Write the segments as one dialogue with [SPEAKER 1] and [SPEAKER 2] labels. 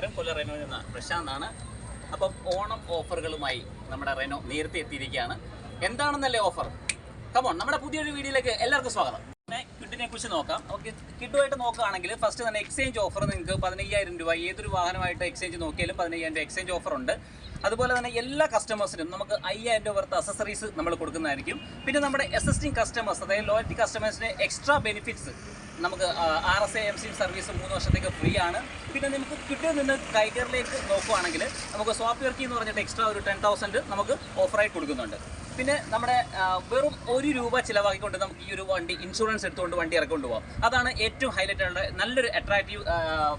[SPEAKER 1] നമസ്കാരം. കൊല്ലം റെനോയിൽ നിന്ന് പ്രശാന്താണ്. അപ്പം ഓണം ഓഫറുകളുമായി നമ്മുടെ റെനോ നേരത്തെ എത്തിയിരിക്കുകയാണ്. എന്താണെന്നല്ലേ ഓഫർ? കമോൺ, നമ്മുടെ പുതിയൊരു വീഡിയോയിലേക്ക് എല്ലാവർക്കും സ്വാഗതം. കിഡിനെ കുറിച്ച് നോക്കാം. ഓക്കെ, കിഡുമായിട്ട് നോക്കുകയാണെങ്കിൽ ഫസ്റ്റ് തന്നെ എക്സ്ചേഞ്ച് ഓഫർ നിങ്ങൾക്ക് 15,000 രൂപ ഏതൊരു വാഹനമായിട്ട് എക്സ്ചേഞ്ച് നോക്കിയാലും 15,000 രൂപ എക്സ്ചേഞ്ച് ഓഫർ ഉണ്ട്. അതുപോലെ തന്നെ എല്ലാ കസ്റ്റമേഴ്സിനും നമുക്ക് 5,000 രൂപ വർത്ത് അക്സസറീസ് നമ്മൾ കൊടുക്കുന്നതായിരിക്കും. പിന്നെ നമ്മുടെ എക്സിസ്റ്റിംഗ് കസ്റ്റമേഴ്സ്, അതായത് ലോയൽറ്റി കസ്റ്റമേഴ്സിന് എക്സ്ട്രാ ബെനിഫിറ്റ്സ് നമുക്ക് RSA MC സർവീസ് 3 വർഷത്തേക്ക് ഫ്രീ ആണ്. പിന്നെ നമുക്ക് കിഡിൽ നിന്ന് ടൈഗറിലേക്ക് നോക്കുകയാണെങ്കിൽ നമുക്ക് സ്വാപ്പ് ഇറക്കി എന്ന് പറഞ്ഞിട്ട് എക്സ്ട്രാ ഒരു 10,000 നമുക്ക് ഓഫറായിട്ട് കൊടുക്കുന്നുണ്ട്. പിന്നെ നമ്മുടെ വെറും 1 രൂപ ചിലവാക്കിക്കൊണ്ട് നമുക്ക് ഈ ഒരു വണ്ടി ഇൻഷുറൻസ് എടുത്തുകൊണ്ട് വണ്ടി ഇറക്കൊണ്ട് പോകാം. അതാണ് ഏറ്റവും ഹൈലൈറ്റ് ആയിട്ടുള്ള നല്ലൊരു അട്രാക്റ്റീവ്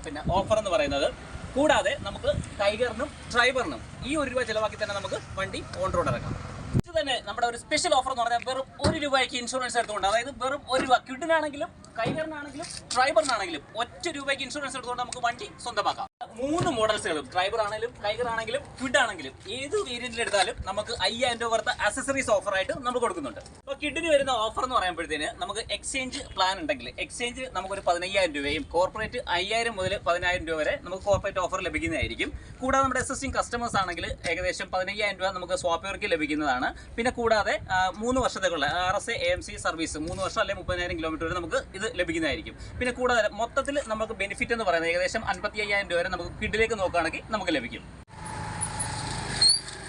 [SPEAKER 1] പിന്നെ ഓഫർ എന്ന് പറയുന്നത്. കൂടാതെ നമുക്ക് ടൈഗറിനും ഡ്രൈവറിനും ഈ 1 രൂപ ചിലവാക്കി തന്നെ നമുക്ക് വണ്ടി ഓൺ റോഡ് ഇറക്കാം. ഇത് തന്നെ നമ്മുടെ ഒരു സ്പെഷ്യൽ ഓഫർ എന്ന് പറഞ്ഞാൽ വെറും 1 രൂപയ്ക്ക് ഇൻഷുറൻസ് എടുത്തുകൊണ്ട്, അതായത് വെറും 1 രൂപ കിഡിനാണെങ്കിലും ടൈഗറിനാണെങ്കിലും ഡ്രൈവറിനാണെങ്കിലും 1 രൂപയ്ക്ക് ഇൻഷുറൻസ് എടുത്തുകൊണ്ട് നമുക്ക് വണ്ടി സ്വന്തമാക്കാം. 3 മോഡൽസുകളും ഡ്രൈവർ ആണെങ്കിലും ടൈഗർ ആണെങ്കിലും കിഡ് ആണെങ്കിലും ഏത് വേരിയന്റിൽ എടുത്താലും നമുക്ക് 5,000 രൂപ വർത്ത് അക്സസറീസ് ഓഫറായിട്ട് നമ്മൾ കൊടുക്കുന്നുണ്ട്. അപ്പോൾ കിഡിന് വരുന്ന ഓഫർ എന്ന് പറയുമ്പോഴത്തേന് നമുക്ക് എക്സ്ചേഞ്ച് പ്ലാൻ ഉണ്ടെങ്കിൽ എക്സ്ചേഞ്ച് നമുക്കൊരു 15,000 രൂപയും കോർപ്പറേറ്റ് 5,000 മുതൽ 10,000 രൂപ വരെ നമുക്ക് കോർപ്പറേറ്റ് ഓഫർ ലഭിക്കുന്നതായിരിക്കും. കൂടാതെ നമ്മുടെ എക്സിസ്റ്റിംഗ് കസ്റ്റമേഴ്സ് ആണെങ്കിൽ ഏകദേശം 15,000 രൂപ നമുക്ക് സ്വാപ്പ് ഇറക്കി ലഭിക്കുന്നതാണ്. പിന്നെ കൂടാതെ 3 വർഷത്തേക്കുള്ള RSA AMC സർവീസ് 3 വർഷം അല്ലെങ്കിൽ 30,000 കിലോമീറ്റർ വരെ നമുക്ക് ഇത് ലഭിക്കുന്നതായിരിക്കും. പിന്നെ കൂടാതെ മൊത്തത്തിൽ നമുക്ക് ബെനിഫിറ്റ് എന്ന് പറയുന്നത് ഏകദേശം 55,000 രൂപ വരെ നമുക്ക് കിഡിലേക്ക് നോക്കുകയാണെങ്കിൽ നമുക്ക് ലഭിക്കും.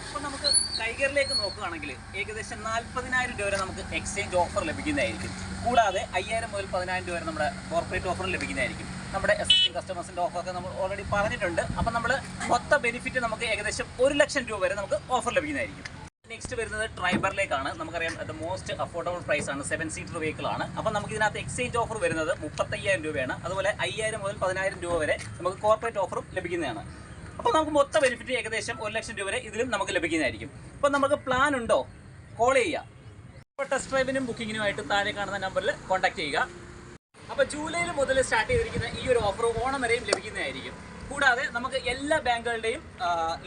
[SPEAKER 1] അപ്പോൾ നമുക്ക് ടൈഗറിലേക്ക് നോക്കുകയാണെങ്കിൽ ഏകദേശം 40,000 രൂപ വരെ നമുക്ക് എക്സ്ചേഞ്ച് ഓഫർ ലഭിക്കുന്നതായിരിക്കും. കൂടാതെ 5,000 മുതൽ 10,000 രൂപ വരെ നമ്മുടെ കോർപ്പറേറ്റ് ഓഫർ ലഭിക്കുന്നതായിരിക്കും. നമ്മുടെ എക്സിസ്റ്റിംഗ് കസ്റ്റമേഴ്സിൻ്റെ ഓഫറൊക്കെ നമ്മൾ ഓൾറെഡി പറഞ്ഞിട്ടുണ്ട്. അപ്പം നമ്മൾ മൊത്തം ബെനിഫിറ്റ് നമുക്ക് ഏകദേശം 1,00,000 രൂപ വരെ നമുക്ക് ഓഫർ ലഭിക്കുന്നതായിരിക്കും. നെക്സ്റ്റ് വരുന്നത് ട്രൈബറിലേക്കാണ്. നമുക്കറിയാം അത് മോസ്റ്റ് അഫോർഡബിൾ പ്രൈസ് ആണ്, 7 സീറ്റർ വെഹിക്കിൾ ആണ്. അപ്പോൾ നമുക്ക് ഇതിനകത്ത് എക്സ്ചേഞ്ച് ഓഫർ വരുന്നത് 35,000 രൂപയാണ്. അതുപോലെ 5,000 മുതൽ 10,000 രൂപ വരെ നമുക്ക് കോർപ്പറേറ്റ് ഓഫറും ലഭിക്കുന്നതാണ്. അപ്പോൾ നമുക്ക് മൊത്തം ബെനിഫിറ്റ് ഏകദേശം 1,00,000 രൂപ വരെ ഇതിലും നമുക്ക് ലഭിക്കുന്നതായിരിക്കും. അപ്പോൾ നമുക്ക് പ്ലാൻ ഉണ്ടോ, കോൾ ചെയ്യുക. അപ്പോൾ ടെസ്റ്റ് ഡ്രൈവിനും ബുക്കിങ്ങിനുമായിട്ട് താഴെ കാണുന്ന നമ്പറിൽ കോൺടാക്ട് ചെയ്യുക. അപ്പോൾ ജൂലൈയിൽ മുതൽ സ്റ്റാർട്ട് ചെയ്തിരിക്കുന്ന ഈ ഒരു ഓഫർ ഓണം വരെയും ലഭിക്കുന്നതായിരിക്കും. കൂടാതെ നമുക്ക് എല്ലാ ബാങ്കുകളുടെയും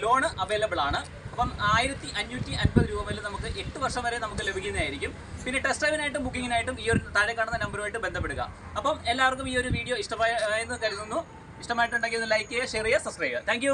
[SPEAKER 1] ലോണ് അവൈലബിൾ ആണ്. അപ്പം 1,550 രൂപ മുതൽ നമുക്ക് 8 വർഷം വരെ നമുക്ക് ലഭിക്കുന്നതായിരിക്കും. പിന്നെ ടെസ്റ്റ് ഡ്രൈവിനായിട്ടും ബുക്കിങ്ങിനായിട്ടും ഈ ഒരു താഴെ കാണുന്ന നമ്പറുമായിട്ട് ബന്ധപ്പെടുക. അപ്പം എല്ലാവർക്കും ഈ ഒരു വീഡിയോ ഇഷ്ടമായെന്ന് കരുതുന്നു. ഇഷ്ടമായിട്ടുണ്ടെങ്കിൽ ഒന്ന് ലൈക്ക് ചെയ്യുക, ഷെയർ ചെയ്യുക, സബ്സ്ക്രൈബ് ചെയ്യുക. താങ്ക്